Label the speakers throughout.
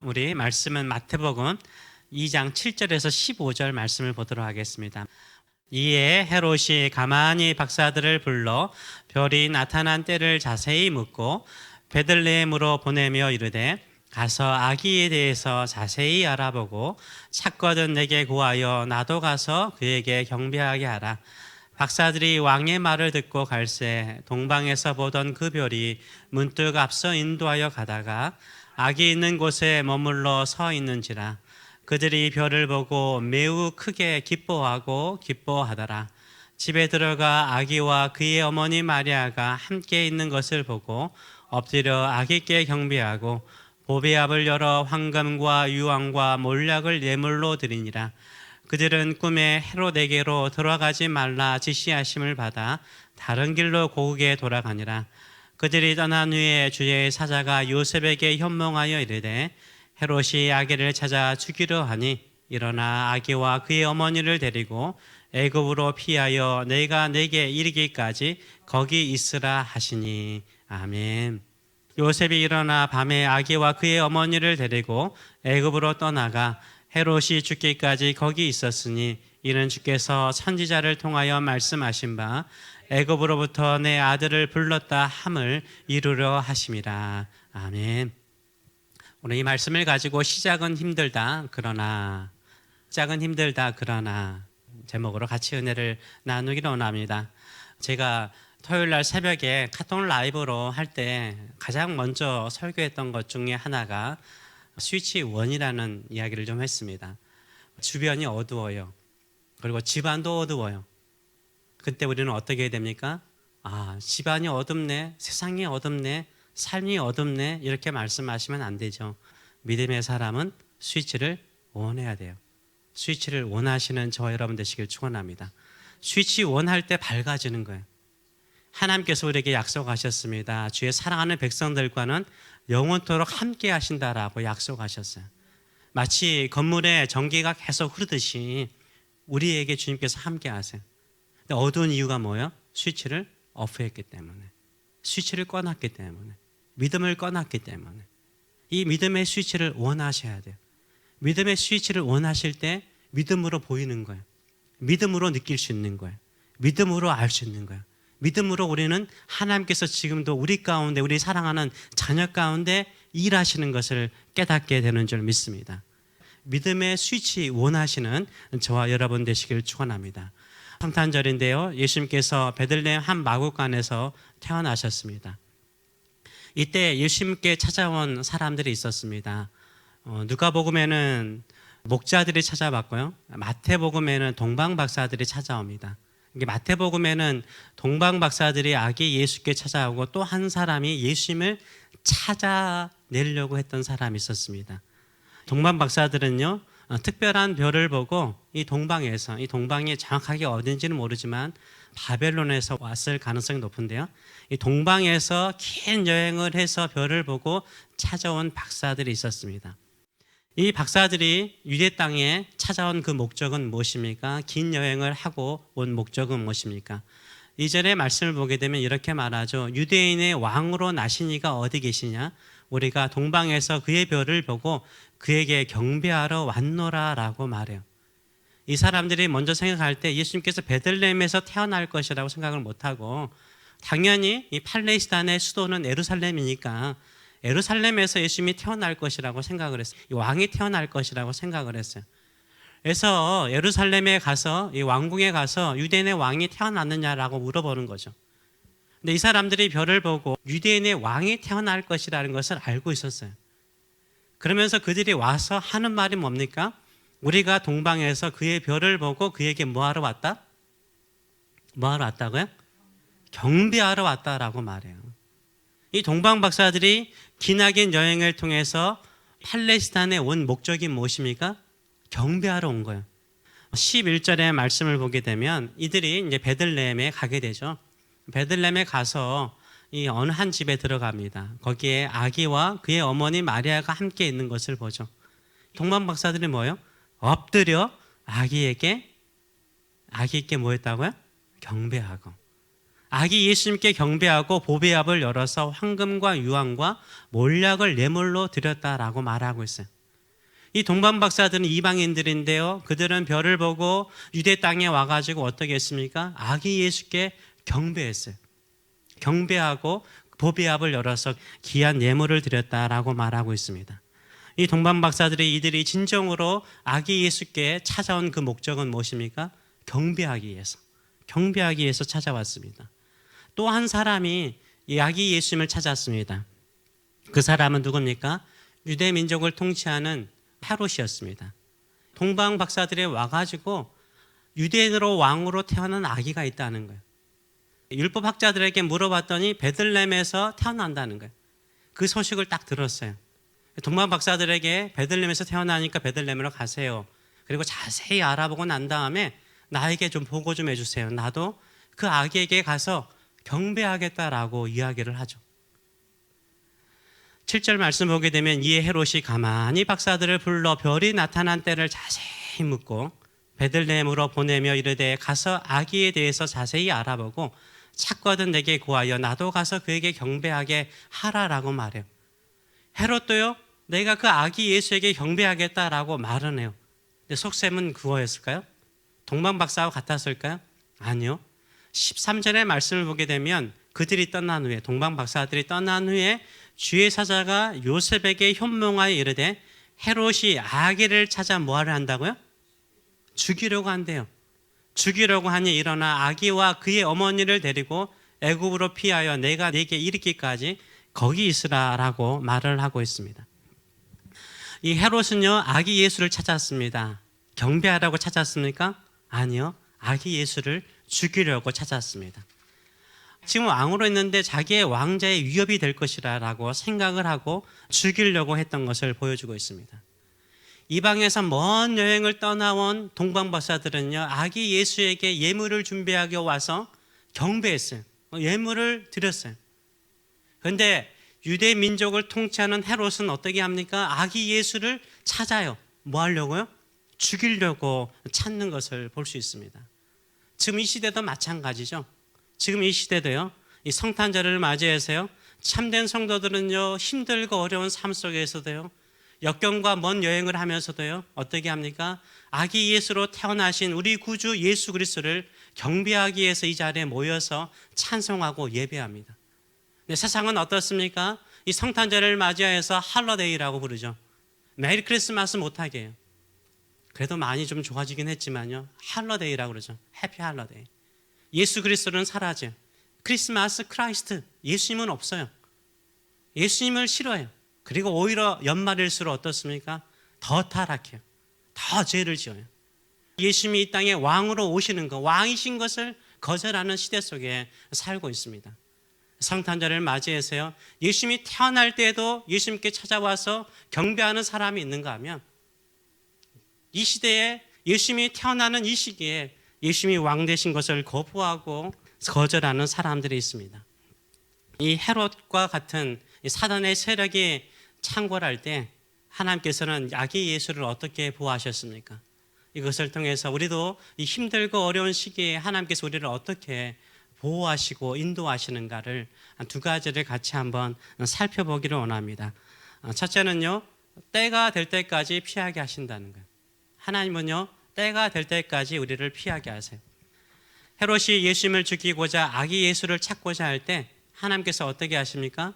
Speaker 1: 우리 말씀은 마태복음 2장 7절에서 15절 말씀을 보도록 하겠습니다. 이에 헤롯이 가만히 박사들을 불러 별이 나타난 때를 자세히 묻고 베들레헴으로 보내며 이르되 가서 아기에 대해서 자세히 알아보고 찾거든 내게 구하여 나도 가서 그에게 경배하게 하라. 박사들이 왕의 말을 듣고 갈새 동방에서 보던 그 별이 문득 앞서 인도하여 가다가 아기 있는 곳에 머물러 서 있는지라. 그들이 별을 보고 매우 크게 기뻐하고 기뻐하더라. 집에 들어가 아기와 그의 어머니 마리아가 함께 있는 것을 보고 엎드려 아기께 경배하고 보배압을 열어 황금과 유황과 몰약을 예물로 드리니라. 그들은 꿈에 헤롯에게로 들어가지 말라 지시하심을 받아 다른 길로 고국에 돌아가니라. 그들이 떠난 후에 주의 사자가 요셉에게 현몽하여 이르되 헤롯이 아기를 찾아 죽이려 하니 일어나 아기와 그의 어머니를 데리고 애굽으로 피하여 내가 내게 이르기까지 거기 있으라 하시니. 아멘. 요셉이 일어나 밤에 아기와 그의 어머니를 데리고 애굽으로 떠나가 헤롯이 죽기까지 거기 있었으니 이는 주께서 선지자를 통하여 말씀하신 바 애굽으로부터 내 아들을 불렀다 함을 이루려 하심이라. 아멘. 오늘 이 말씀을 가지고 시작은 힘들다 그러나 제목으로 같이 은혜를 나누기로 원합니다. 제가 토요일 날 새벽에 카톡 라이브로 할 때 가장 먼저 설교했던 것 중에 하나가 스위치 원이라는 이야기를 좀 했습니다. 주변이 어두워요. 그리고 집안도 어두워요. 그때 우리는 어떻게 해야 됩니까? 집안이 어둡네, 세상이 어둡네, 삶이 어둡네, 이렇게 말씀하시면 안 되죠. 믿음의 사람은 스위치를 원해야 돼요. 스위치를 원하시는 저와 여러분 되시길 축원합니다. 스위치 원할 때 밝아지는 거예요. 하나님께서 우리에게 약속하셨습니다. 주의 사랑하는 백성들과는 영원토록 함께 하신다라고 약속하셨어요. 마치 건물에 전기가 계속 흐르듯이 우리에게 주님께서 함께 하세요. 근데 어두운 이유가 뭐예요? 스위치를 오프했기 때문에, 스위치를 꺼놨기 때문에, 믿음을 꺼놨기 때문에. 이 믿음의 스위치를 원하셔야 돼요. 믿음의 스위치를 원하실 때 믿음으로 보이는 거예요. 믿음으로 느낄 수 있는 거예요. 믿음으로 알 수 있는 거예요. 믿음으로 우리는 하나님께서 지금도 우리 가운데, 우리 사랑하는 자녀 가운데 일하시는 것을 깨닫게 되는 줄 믿습니다. 믿음의 스위치 원하시는 저와 여러분 되시길 축원합니다. 성탄절인데요, 예수님께서 베들레헴 한 마구간에서 태어나셨습니다. 이때 예수님께 찾아온 사람들이 있었습니다. 누가복음에는 목자들이 찾아왔고요, 마태복음에는 동방박사들이 찾아옵니다. 마태복음에는 동방박사들이 아기 예수께 찾아오고 또 한 사람이 예수님을 찾아내려고 했던 사람이 있었습니다. 동방박사들은요, 특별한 별을 보고 이 동방이 정확하게 어딘지는 모르지만 바벨론에서 왔을 가능성이 높은데요, 이 동방에서 긴 여행을 해서 별을 보고 찾아온 박사들이 있었습니다. 이 박사들이 유대 땅에 찾아온 그 목적은 무엇입니까? 긴 여행을 하고 온 목적은 무엇입니까? 이전에 말씀을 보게 되면 이렇게 말하죠. 유대인의 왕으로 나신 이가 어디 계시냐? 우리가 동방에서 그의 별을 보고 그에게 경배하러 왔노라 라고 말해요. 이 사람들이 먼저 생각할 때 예수님께서 베들레헴에서 태어날 것이라고 생각을 못하고, 당연히 이 팔레스타인의 수도는 예루살렘이니까 예루살렘에서 예수님이 태어날 것이라고 생각을 했어요. 이 왕이 태어날 것이라고 생각을 했어요. 그래서 예루살렘에 가서, 이 왕궁에 가서 유대인의 왕이 태어났느냐라고 물어보는 거죠. 근데 이 사람들이 별을 보고 유대인의 왕이 태어날 것이라는 것을 알고 있었어요. 그러면서 그들이 와서 하는 말이 뭡니까? 우리가 동방에서 그의 별을 보고 그에게 뭐하러 왔다? 뭐하러 왔다고요? 경배하러 왔다라고 말해요. 이 동방박사들이 기나긴 여행을 통해서 팔레스타인에 온 목적이 무엇입니까? 경배하러 온 거예요. 11절의 말씀을 보게 되면 이들이 이제 베들레헴에 가게 되죠. 베들레헴에 가서 이 어느 한 집에 들어갑니다. 거기에 아기와 그의 어머니 마리아가 함께 있는 것을 보죠. 동방박사들이 뭐예요? 엎드려 아기에게 뭐 했다고요? 경배하고. 아기 예수님께 경배하고 보배압을 열어서 황금과 유황과 몰약을 예물로 드렸다라고 말하고 있어요. 이 동방 박사들은 이방인들인데요. 그들은 별을 보고 유대 땅에 와가지고 어떻게 했습니까? 아기 예수께 경배했어요. 경배하고 보배압을 열어서 귀한 예물을 드렸다라고 말하고 있습니다. 이 동방 박사들이 이들이 진정으로 아기 예수께 찾아온 그 목적은 무엇입니까? 경배하기 위해서. 경배하기 위해서 찾아왔습니다. 또 한 사람이 이 아기 예수님을 찾았습니다. 그 사람은 누굽니까? 유대 민족을 통치하는 헤롯이었습니다. 동방 박사들이 와가지고 유대인으로 왕으로 태어난 아기가 있다는 거예요. 율법 학자들에게 물어봤더니 베들레헴에서 태어난다는 거예요. 그 소식을 딱 들었어요. 동방 박사들에게 베들레헴에서 태어나니까 베들레헴으로 가세요. 그리고 자세히 알아보고 난 다음에 나에게 좀 보고 좀 해주세요. 나도 그 아기에게 가서 경배하겠다라고 이야기를 하죠. 7절 말씀 보게 되면 이에 헤롯이 가만히 박사들을 불러 별이 나타난 때를 자세히 묻고 베들레헴으로 보내며 이르되 가서 아기에 대해서 자세히 알아보고 찾거든 내게 구하여 나도 가서 그에게 경배하게 하라라고 말해요. 헤롯도요, 내가 그 아기 예수에게 경배하겠다라고 말은 해요. 근데 속셈은 그거였을까요? 동방 박사와 같았을까요? 아니요. 13절의 말씀을 보게 되면 그들이 떠난 후에, 동방 박사들이 떠난 후에 주의 사자가 요셉에게 현몽하여 이르되 헤롯이 아기를 찾아 뭐하려 한다고요? 죽이려고 한대요. 죽이려고 하니 일어나 아기와 그의 어머니를 데리고 애굽으로 피하여 내가 네게 이르기까지 거기 있으라라고 말을 하고 있습니다. 이 헤롯은요, 아기 예수를 찾았습니다. 경배하라고 찾았습니까? 아니요. 아기 예수를 죽이려고 찾았습니다. 지금 왕으로 있는데 자기의 왕자의 위협이 될 것이라고 생각을 하고 죽이려고 했던 것을 보여주고 있습니다. 이방에서 먼 여행을 떠나온 동방 박사들은요, 아기 예수에게 예물을 준비하기 와서 경배했어요. 예물을 드렸어요. 그런데 유대 민족을 통치하는 헤롯은 어떻게 합니까? 아기 예수를 찾아요. 뭐 하려고요? 죽이려고 찾는 것을 볼 수 있습니다. 지금 이 시대도 마찬가지죠. 지금 이 시대도요, 이 성탄절을 맞이해서요, 참된 성도들은요, 힘들고 어려운 삶 속에서도요, 역경과 먼 여행을 하면서도요, 어떻게 합니까? 아기 예수로 태어나신 우리 구주 예수 그리스도를 경배하기 위해서 이 자리에 모여서 찬송하고 예배합니다. 근데 세상은 어떻습니까? 이 성탄절을 맞이해서 할러데이라고 부르죠. 메리 크리스마스 못하게 해요. 그래도 많이 좀 좋아지긴 했지만요, 할러데이라고 그러죠. 해피 할러데이. 예수 그리스도는 사라져요. 크리스마스 크라이스트, 예수님은 없어요. 예수님을 싫어해요. 그리고 오히려 연말일수록 어떻습니까? 더 타락해요. 더 죄를 지어요. 예수님이 이 땅에 왕으로 오시는 것, 왕이신 것을 거절하는 시대 속에 살고 있습니다. 성탄절을 맞이해서요, 예수님이 태어날 때에도 예수님께 찾아와서 경배하는 사람이 있는가 하면, 이 시대에 예수님이 태어나는 이 시기에 예수님이 왕 되신 것을 거부하고 거절하는 사람들이 있습니다. 이 헤롯과 같은 사단의 세력이 창궐할 때 하나님께서는 아기 예수를 어떻게 보호하셨습니까? 이것을 통해서 우리도 이 힘들고 어려운 시기에 하나님께서 우리를 어떻게 보호하시고 인도하시는가를 두 가지를 같이 한번 살펴보기를 원합니다. 첫째는요, 때가 될 때까지 피하게 하신다는 거예요. 하나님은요, 때가 될 때까지 우리를 피하게 하세요. 헤롯이 예수님을 죽이고자 아기 예수를 찾고자 할 때 하나님께서 어떻게 하십니까?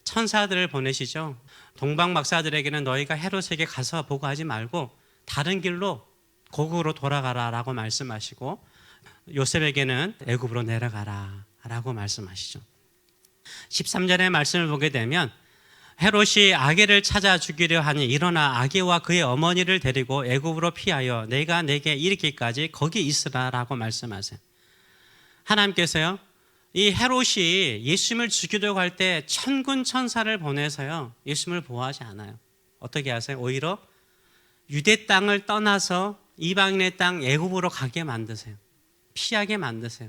Speaker 1: 천사들을 보내시죠. 동방 박사들에게는 너희가 헤롯에게 가서 보고하지 말고 다른 길로 고국으로 돌아가라라고 말씀하시고, 요셉에게는 애굽으로 내려가라라고 말씀하시죠. 13절의 말씀을 보게 되면 헤롯이 아기를 찾아 죽이려 하니 일어나 아기와 그의 어머니를 데리고 애굽으로 피하여 내가 내게 이르기까지 거기 있으라라고 말씀하세요. 하나님께서요, 이 헤롯이 예수님을 죽이려고 할 때 천군 천사를 보내서요, 예수님을 보호하지 않아요. 어떻게 하세요? 오히려 유대 땅을 떠나서 이방인의 땅 애굽으로 가게 만드세요. 피하게 만드세요.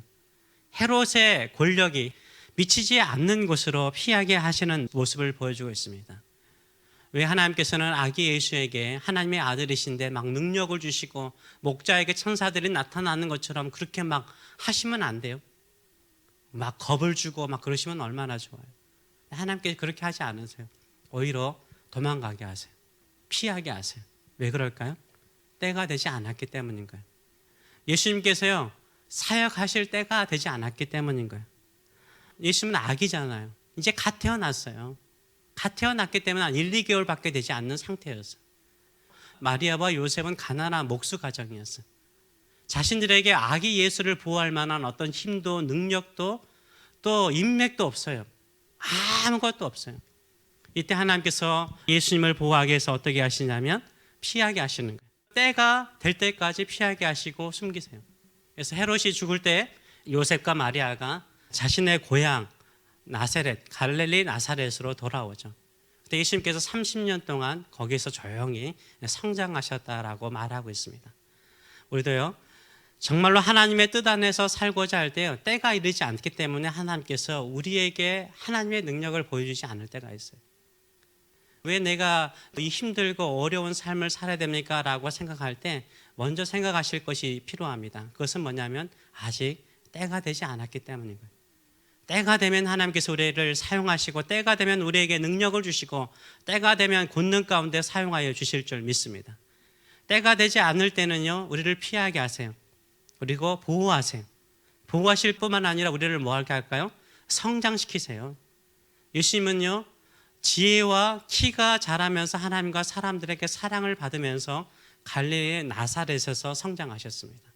Speaker 1: 헤롯의 권력이 미치지 않는 곳으로 피하게 하시는 모습을 보여주고 있습니다. 왜 하나님께서는 아기 예수에게 하나님의 아들이신데 막 능력을 주시고 목자에게 천사들이 나타나는 것처럼 그렇게 막 하시면 안 돼요. 막 겁을 주고 막 그러시면 얼마나 좋아요. 하나님께 그렇게 하지 않으세요. 오히려 도망가게 하세요. 피하게 하세요. 왜 그럴까요? 때가 되지 않았기 때문인 거예요. 예수님께서요, 사역하실 때가 되지 않았기 때문인 거예요. 예수님은 아기잖아요. 이제 갓 태어났어요. 갓 태어났기 때문에 한 1, 2개월밖에 되지 않는 상태였어요. 마리아와 요셉은 가난한 목수 가정이었어요. 자신들에게 아기 예수를 보호할 만한 어떤 힘도 능력도 또 인맥도 없어요. 아무것도 없어요. 이때 하나님께서 예수님을 보호하기 위해서 어떻게 하시냐면 피하게 하시는 거예요. 때가 될 때까지 피하게 하시고 숨기세요. 그래서 헤롯이 죽을 때 요셉과 마리아가 자신의 고향 나사렛, 갈릴리 나사렛으로 돌아오죠. 그때 예수님께서 30년 동안 거기서 조용히 성장하셨다라고 말하고 있습니다. 우리도요, 정말로 하나님의 뜻 안에서 살고자 할 때요, 때가 이르지 않기 때문에 하나님께서 우리에게 하나님의 능력을 보여주지 않을 때가 있어요. 왜 내가 이 힘들고 어려운 삶을 살아야 됩니까? 라고 생각할 때 먼저 생각하실 것이 필요합니다. 그것은 뭐냐면 아직 때가 되지 않았기 때문인 거예요. 때가 되면 하나님께서 우리를 사용하시고 때가 되면 우리에게 능력을 주시고 때가 되면 권능 가운데 사용하여 주실 줄 믿습니다. 때가 되지 않을 때는요, 우리를 피하게 하세요. 그리고 보호하세요. 보호하실 뿐만 아니라 우리를 뭐하게 할까요? 성장시키세요. 예수님은요, 지혜와 키가 자라면서 하나님과 사람들에게 사랑을 받으면서 갈릴리의 나사렛에서 성장하셨습니다.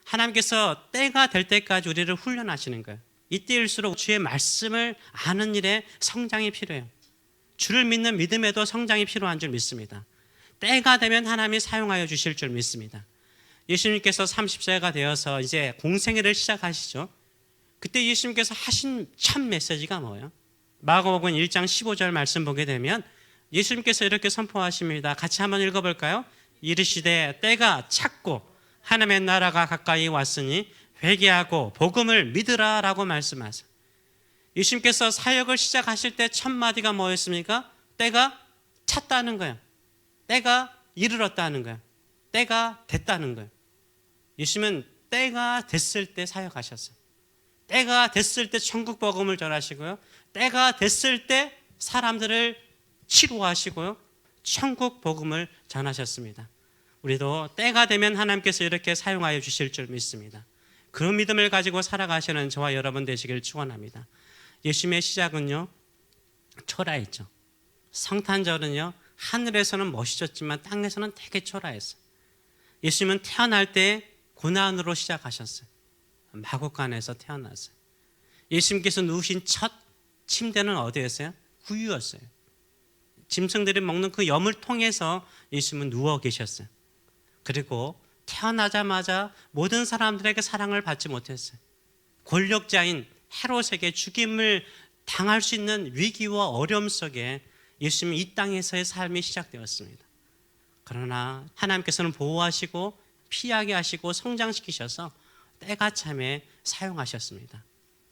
Speaker 1: 하나님께서 때가 될 때까지 우리를 훈련하시는 거예요. 이때일수록 주의 말씀을 아는 일에 성장이 필요해요. 주를 믿는 믿음에도 성장이 필요한 줄 믿습니다. 때가 되면 하나님이 사용하여 주실 줄 믿습니다. 예수님께서 30세가 되어서 이제 공생애를 시작하시죠. 그때 예수님께서 하신 참 메시지가 뭐예요? 마가복음 1장 15절 말씀 보게 되면 예수님께서 이렇게 선포하십니다. 같이 한번 읽어볼까요? 이르시되 때가 찼고 하나님의 나라가 가까이 왔으니 회개하고 복음을 믿으라 라고 말씀하세요. 예수님께서 사역을 시작하실 때 첫 마디가 뭐였습니까? 때가 찼다는 거예요. 때가 이르렀다는 거예요. 때가 됐다는 거예요. 예수님은 때가 됐을 때 사역하셨어요. 때가 됐을 때 천국 복음을 전하시고요. 때가 됐을 때 사람들을 치료하시고요. 천국 복음을 전하셨습니다. 우리도 때가 되면 하나님께서 이렇게 사용하여 주실 줄 믿습니다. 그런 믿음을 가지고 살아가시는 저와 여러분 되시길 축원합니다. 예수님의 시작은요, 초라했죠. 성탄절은요, 하늘에서는 멋있었지만 땅에서는 되게 초라했어요. 예수님은 태어날 때 고난으로 시작하셨어요. 마구간에서 태어났어요. 예수님께서 누우신 첫 침대는 어디였어요? 구유였어요. 짐승들이 먹는 그 염을 통해서 예수님은 누워 계셨어요. 그리고 태어나자마자 모든 사람들에게 사랑을 받지 못했어요. 권력자인 헤롯에게 죽임을 당할 수 있는 위기와 어려움 속에 예수님은 이 땅에서의 삶이 시작되었습니다. 그러나 하나님께서는 보호하시고 피하게 하시고 성장시키셔서 때가 참에 사용하셨습니다.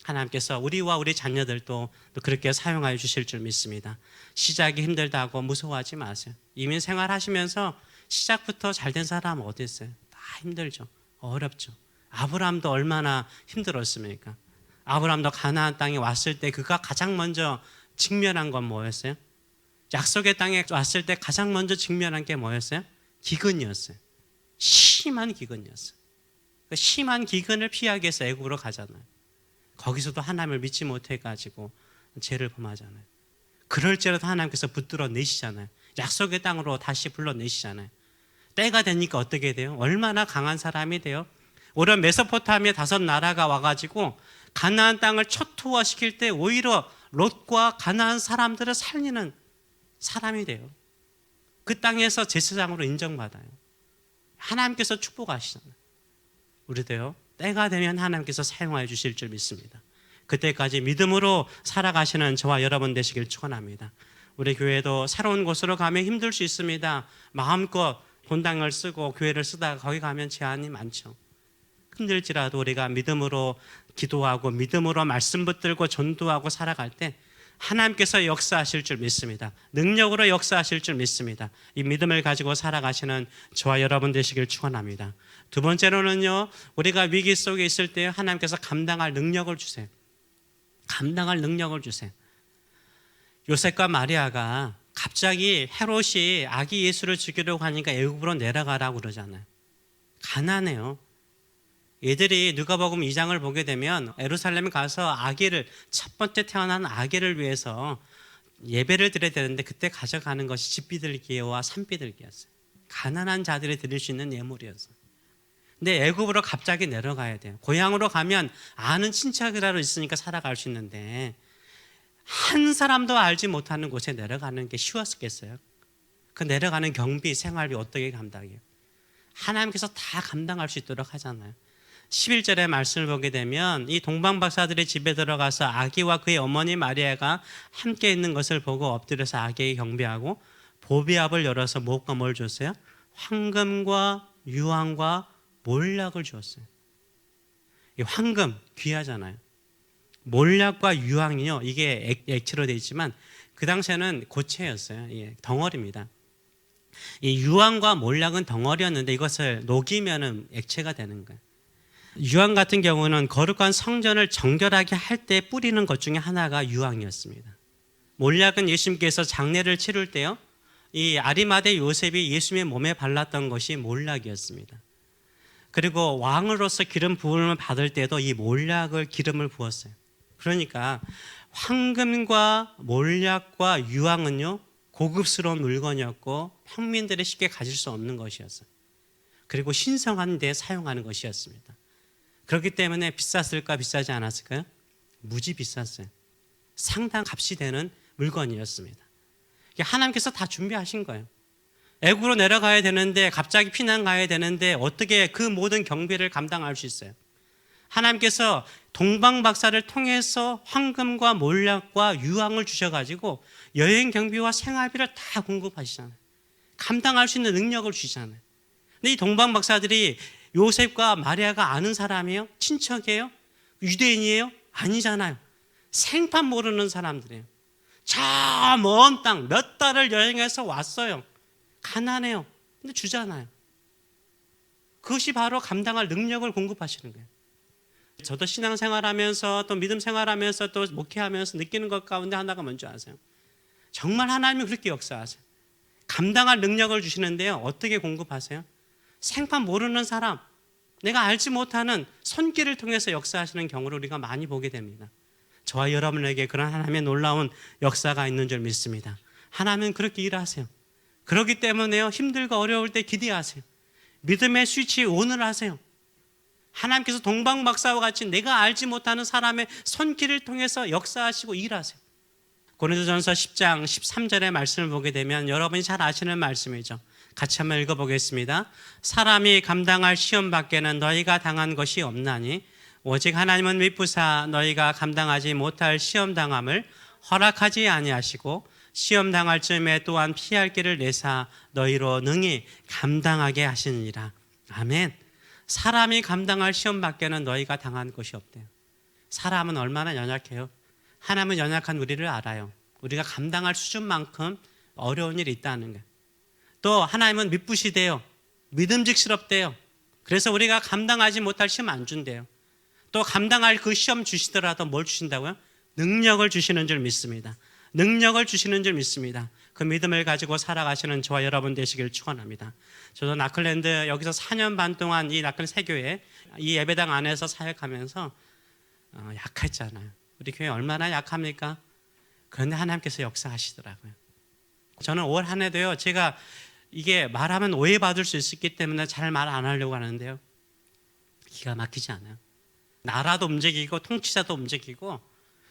Speaker 1: 하나님께서 우리와 우리 자녀들도 그렇게 사용하여 주실 줄 믿습니다. 시작이 힘들다고 무서워하지 마세요. 이민 생활하시면서 시작부터 잘된 사람은 어디 있어요? 다 힘들죠. 어렵죠. 아브라함도 얼마나 힘들었습니까? 아브라함도 가나안 땅에 왔을 때 그가 가장 먼저 직면한 건 뭐였어요? 약속의 땅에 왔을 때 가장 먼저 직면한 게 뭐였어요? 기근이었어요. 심한 기근이었어요. 그 심한 기근을 피하기 위해서 애국으로 가잖아요. 거기서도 하나님을 믿지 못해가지고 죄를 범하잖아요. 그럴지라도 하나님께서 붙들어 내시잖아요. 약속의 땅으로 다시 불러내시잖아요. 때가 되니까 어떻게 돼요? 얼마나 강한 사람이 돼요? 오히려 메소포타미아 5나라가 와가지고 가나안 땅을 초토화시킬 때 오히려 롯과 가나안 사람들을 살리는 사람이 돼요. 그 땅에서 제사장으로 인정받아요. 하나님께서 축복하시잖아요. 우리도요, 때가 되면 하나님께서 사용하여 주실 줄 믿습니다. 그때까지 믿음으로 살아가시는 저와 여러분 되시길 축원합니다. 우리 교회도 새로운 곳으로 가면 힘들 수 있습니다. 마음껏 본당을 쓰고 교회를 쓰다가 거기 가면 제한이 많죠. 힘들지라도 우리가 믿음으로 기도하고 믿음으로 말씀 붙들고 전도하고 살아갈 때 하나님께서 역사하실 줄 믿습니다. 능력으로 역사하실 줄 믿습니다. 이 믿음을 가지고 살아가시는 저와 여러분 되시길 축원합니다. 두 번째로는요, 우리가 위기 속에 있을 때 하나님께서 감당할 능력을 주세요. 감당할 능력을 주세요. 요셉과 마리아가 갑자기 헤롯이 아기 예수를 죽이려고 하니까 애굽으로 내려가라고 그러잖아요. 가난해요. 얘들이 누가복음 2장을 보게 되면 예루살렘에 가서 아기를, 첫 번째 태어난 아기를 위해서 예배를 드려야 되는데 그때 가져가는 것이 집비둘기와 산비둘기였어요. 가난한 자들이 드릴 수 있는 예물이었어요. 근데 애굽으로 갑자기 내려가야 돼요. 고향으로 가면 아는 친척이라도 있으니까 살아갈 수 있는데 한 사람도 알지 못하는 곳에 내려가는 게 쉬웠겠어요? 그 내려가는 경비, 생활비 어떻게 감당해요? 하나님께서 다 감당할 수 있도록 하잖아요. 11절의 말씀을 보게 되면 이 동방박사들의 집에 들어가서 아기와 그의 어머니 마리아가 함께 있는 것을 보고 엎드려서 아기에게 경배하고 보비압을 열어서 무엇과 뭘 줬어요? 황금과 유황과 몰약을 주었어요. 이 황금 귀하잖아요. 몰약과 유황이요, 이게 액체로 되어 있지만 그 당시에는 고체였어요. 예, 덩어리입니다. 이 유황과 몰약은 덩어리였는데 이것을 녹이면은 액체가 되는 거예요. 유황 같은 경우는 거룩한 성전을 정결하게 할 때 뿌리는 것 중에 하나가 유황이었습니다. 몰약은 예수님께서 장례를 치를 때요, 이 아리마대 요셉이 예수님의 몸에 발랐던 것이 몰약이었습니다. 그리고 왕으로서 기름 부음을 받을 때도 이 몰약을 기름을 부었어요. 그러니까 황금과 몰약과 유황은요, 고급스러운 물건이었고 평민들이 쉽게 가질 수 없는 것이었어요. 그리고 신성한 데 사용하는 것이었습니다. 그렇기 때문에 비쌌을까 비싸지 않았을까요? 무지 비쌌어요. 상당 값이 되는 물건이었습니다. 하나님께서 다 준비하신 거예요. 애굽으로 내려가야 되는데, 갑자기 피난 가야 되는데 어떻게 그 모든 경비를 감당할 수 있어요? 하나님께서 동방박사를 통해서 황금과 몰약과 유황을 주셔가지고 여행 경비와 생활비를 다 공급하시잖아요. 감당할 수 있는 능력을 주시잖아요. 근데 이 동방박사들이 요셉과 마리아가 아는 사람이에요? 친척이에요? 유대인이에요? 아니잖아요. 생판 모르는 사람들이에요. 저 먼 땅 몇 달을 여행해서 왔어요. 가난해요. 근데 주잖아요. 그것이 바로 감당할 능력을 공급하시는 거예요. 저도 신앙생활하면서 또 믿음 생활하면서 또 목회하면서 느끼는 것 가운데 하나가 뭔지 아세요? 정말 하나님이 그렇게 역사하세요. 감당할 능력을 주시는데요, 어떻게 공급하세요? 생판 모르는 사람, 내가 알지 못하는 손길을 통해서 역사하시는 경우를 우리가 많이 보게 됩니다. 저와 여러분에게 그런 하나님의 놀라운 역사가 있는 줄 믿습니다. 하나님은 그렇게 일하세요. 그렇기 때문에요, 힘들고 어려울 때 기대하세요. 믿음의 스위치 온을 하세요. 하나님께서 동방박사와 같이 내가 알지 못하는 사람의 손길을 통해서 역사하시고 일하세요. 고린도전서 10장 13절의 말씀을 보게 되면 여러분이 잘 아시는 말씀이죠. 같이 한번 읽어보겠습니다. 사람이 감당할 시험 밖에는 너희가 당한 것이 없나니 오직 하나님은 미쁘사 너희가 감당하지 못할 시험 당함을 허락하지 아니하시고 시험 당할 즈음에 또한 피할 길을 내사 너희로 능히 감당하게 하시느니라. 아멘. 사람이 감당할 시험 밖에는 너희가 당한 것이 없대요. 사람은 얼마나 연약해요? 하나님은 연약한 우리를 알아요. 우리가 감당할 수준만큼 어려운 일이 있다는 거예요. 또 하나님은 미쁘시대요. 믿음직스럽대요. 그래서 우리가 감당하지 못할 시험 안 준대요. 또 감당할 그 시험 주시더라도 뭘 주신다고요? 능력을 주시는 줄 믿습니다. 능력을 주시는 줄 믿습니다. 그 믿음을 가지고 살아가시는 저와 여러분 되시길 축원합니다. 저도 나클랜드 여기서 4년 반 동안 이 나클랜드 세교회 이 예배당 안에서 사역하면서 약했잖아요. 우리 교회 얼마나 약합니까? 그런데 하나님께서 역사하시더라고요. 저는 올 한 해도요, 제가 이게 말하면 오해받을 수 있기 때문에 잘 말 안 하려고 하는데요, 기가 막히지 않아요. 나라도 움직이고 통치자도 움직이고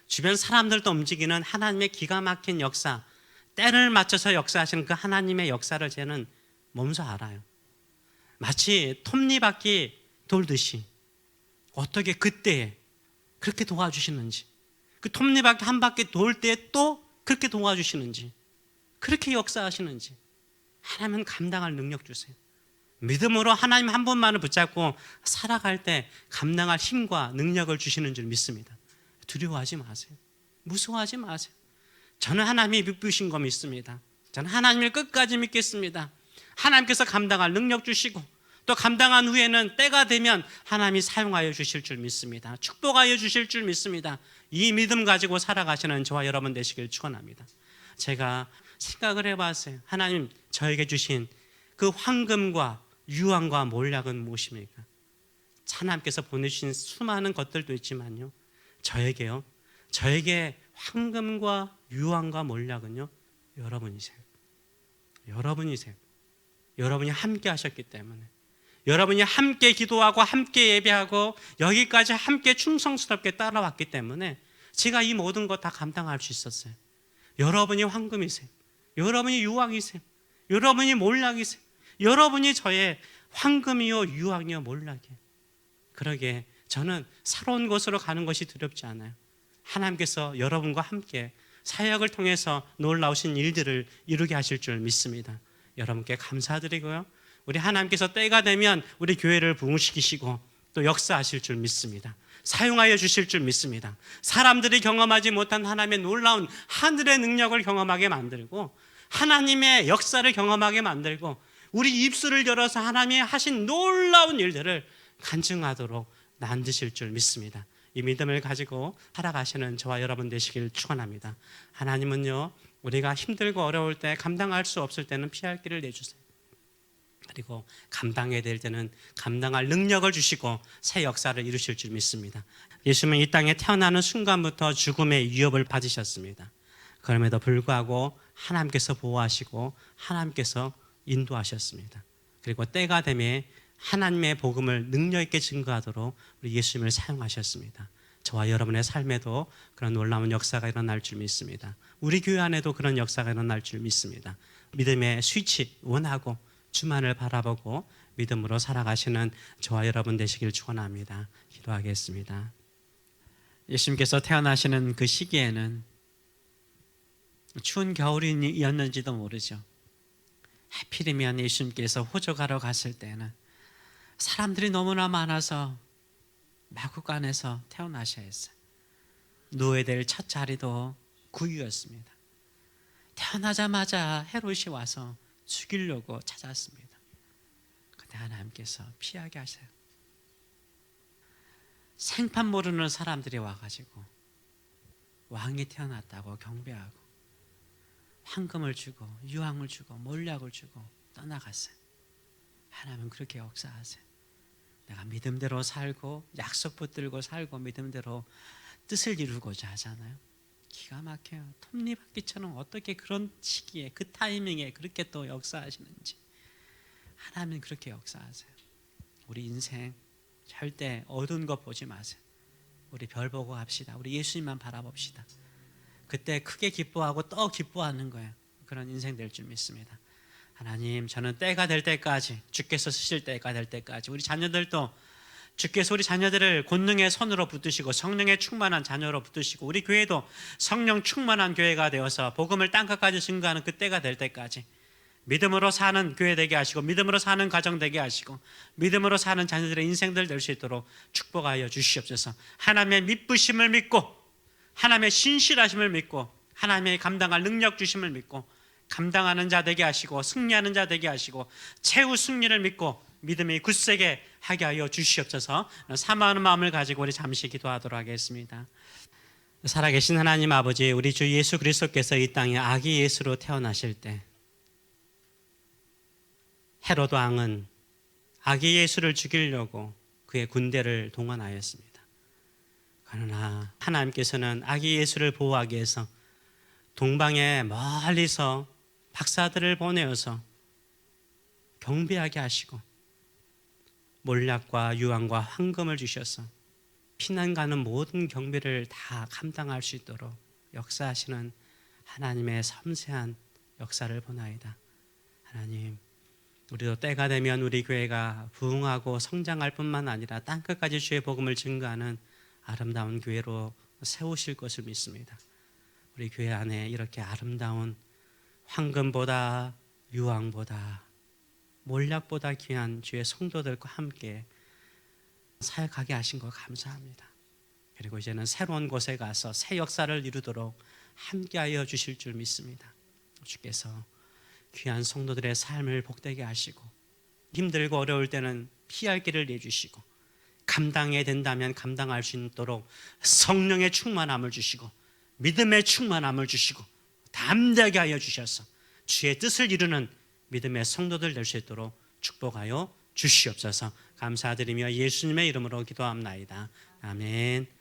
Speaker 1: 주변 사람들도 움직이는 하나님의 기가 막힌 역사, 때를 맞춰서 역사하시는 그 하나님의 역사를 저는 몸소 알아요. 마치 톱니바퀴 돌듯이 어떻게 그때에 그렇게 도와주시는지, 그 톱니바퀴 한 바퀴 돌 때 또 그렇게 도와주시는지, 그렇게 역사하시는지 하나님은 감당할 능력 주세요. 믿음으로 하나님 한 분만을 붙잡고 살아갈 때 감당할 힘과 능력을 주시는 줄 믿습니다. 두려워하지 마세요. 무서워하지 마세요. 저는 하나님이 믿으신 거 믿습니다. 저는 하나님을 끝까지 믿겠습니다. 하나님께서 감당할 능력 주시고 또 감당한 후에는 때가 되면 하나님이 사용하여 주실 줄 믿습니다. 축복하여 주실 줄 믿습니다. 이 믿음 가지고 살아가시는 저와 여러분 되시길 축원합니다. 제가 생각을 해봤어요. 하나님 저에게 주신 그 황금과 유황과 몰약은 무엇입니까? 하나님께서 보내주신 수많은 것들도 있지만요, 저에게 황금과 유황과 몰약은요, 여러분이세요. 여러분이 함께 하셨기 때문에, 여러분이 함께 기도하고 함께 예배하고 여기까지 함께 충성스럽게 따라왔기 때문에 제가 이 모든 것 다 감당할 수 있었어요. 여러분이 황금이세요. 여러분이 유황이세요. 여러분이 몰락이세요. 여러분이 저의 황금이요 유황이요 몰락이에요. 그러기에 저는 새로운 곳으로 가는 것이 두렵지 않아요. 하나님께서 여러분과 함께 사역을 통해서 놀라우신 일들을 이루게 하실 줄 믿습니다. 여러분께 감사드리고요, 우리 하나님께서 때가 되면 우리 교회를 부흥시키시고 또 역사하실 줄 믿습니다. 사용하여 주실 줄 믿습니다. 사람들이 경험하지 못한 하나님의 놀라운 하늘의 능력을 경험하게 만들고 하나님의 역사를 경험하게 만들고 우리 입술을 열어서 하나님이 하신 놀라운 일들을 간증하도록 만드실 줄 믿습니다. 이 믿음을 가지고 살아가시는 저와 여러분 되시길 축원합니다. 하나님은요, 우리가 힘들고 어려울 때, 감당할 수 없을 때는 피할 길을 내주세요. 그리고 감당해야 될 때는 감당할 능력을 주시고 새 역사를 이루실 줄 믿습니다. 예수님은 이 땅에 태어나는 순간부터 죽음의 위협을 받으셨습니다. 그럼에도 불구하고 하나님께서 보호하시고 하나님께서 인도하셨습니다. 그리고 때가 되매 하나님의 복음을 능력 있게 증거하도록 우리 예수님을 사용하셨습니다. 저와 여러분의 삶에도 그런 놀라운 역사가 일어날 줄 믿습니다. 우리 교회 안에도 그런 역사가 일어날 줄 믿습니다. 믿음의 스위치 원하고 주만을 바라보고 믿음으로 살아가시는 저와 여러분 되시길 축원합니다. 기도하겠습니다. 예수님께서 태어나시는 그 시기에는 추운 겨울이었는지도 모르죠. 하필이면 예수님께서 호적하러 갔을 때는 사람들이 너무나 많아서 마구간에서 태어나셔야 했어요. 누워야 될 첫 자리도 구유였습니다. 태어나자마자 헤롯이 와서 죽이려고 찾았습니다. 그런데 하나님께서 피하게 하세요. 생판 모르는 사람들이 와가지고 왕이 태어났다고 경배하고 황금을 주고 유황을 주고 몰약을 주고 떠나갔어요. 하나님은 그렇게 역사하세요. 내가 믿음대로 살고 약속 붙들고 살고 믿음대로 뜻을 이루고자 하잖아요. 기가 막혀요. 톱니바퀴처럼 어떻게 그런 시기에 그 타이밍에 그렇게 또 역사하시는지. 하나님은 그렇게 역사하세요. 우리 인생 절대 어두운 것 보지 마세요. 우리 별 보고 합시다. 우리 예수님만 바라봅시다. 그때 크게 기뻐하고 또 기뻐하는 거예요. 그런 인생 될 줄 믿습니다. 하나님, 저는 때가 될 때까지, 주께서 쓰실 때가 될 때까지 우리 자녀들도 주께서 우리 자녀들을 권능의 손으로 붙드시고 성령의 충만한 자녀로 붙드시고 우리 교회도 성령 충만한 교회가 되어서 복음을 땅끝까지 증거하는 그 때가 될 때까지 믿음으로 사는 교회 되게 하시고 믿음으로 사는 가정 되게 하시고 믿음으로 사는 자녀들의 인생들 될 수 있도록 축복하여 주시옵소서. 하나님의 믿으심을 믿고 하나님의 신실하심을 믿고 하나님의 감당할 능력 주심을 믿고 감당하는 자 되게 하시고 승리하는 자 되게 하시고 최후 승리를 믿고 믿음이 굳세게 하게 하여 주시옵소서. 사모하는 마음을 가지고 우리 잠시 기도하도록 하겠습니다. 살아계신 하나님 아버지, 우리 주 예수 그리스도께서 이 땅에 아기 예수로 태어나실 때 헤롯 왕은 아기 예수를 죽이려고 그의 군대를 동원하였습니다. 그러나 하나님께서는 아기 예수를 보호하기 위해서 동방에 멀리서 박사들을 보내어서 경배하게 하시고 몰약과 유황과 황금을 주셔서 피난 가는 모든 경배를 다 감당할 수 있도록 역사하시는 하나님의 섬세한 역사를 보나이다. 하나님, 우리도 때가 되면 우리 교회가 부흥하고 성장할 뿐만 아니라 땅끝까지 주의 복음을 증거하는 아름다운 교회로 세우실 것을 믿습니다. 우리 교회 안에 이렇게 아름다운 황금보다 유황보다 몰약보다 귀한 주의 성도들과 함께 사역하게 하신 것 감사합니다. 그리고 이제는 새로운 곳에 가서 새 역사를 이루도록 함께하여 주실 줄 믿습니다. 주께서 귀한 성도들의 삶을 복되게 하시고 힘들고 어려울 때는 피할 길을 내주시고 감당해야 된다면 감당할 수 있도록 성령의 충만함을 주시고 믿음의 충만함을 주시고 담대하게 하여 주셔서 주의 뜻을 이루는 믿음의 성도들 될 수 있도록 축복하여 주시옵소서. 감사드리며 예수님의 이름으로 기도합나이다. 아멘.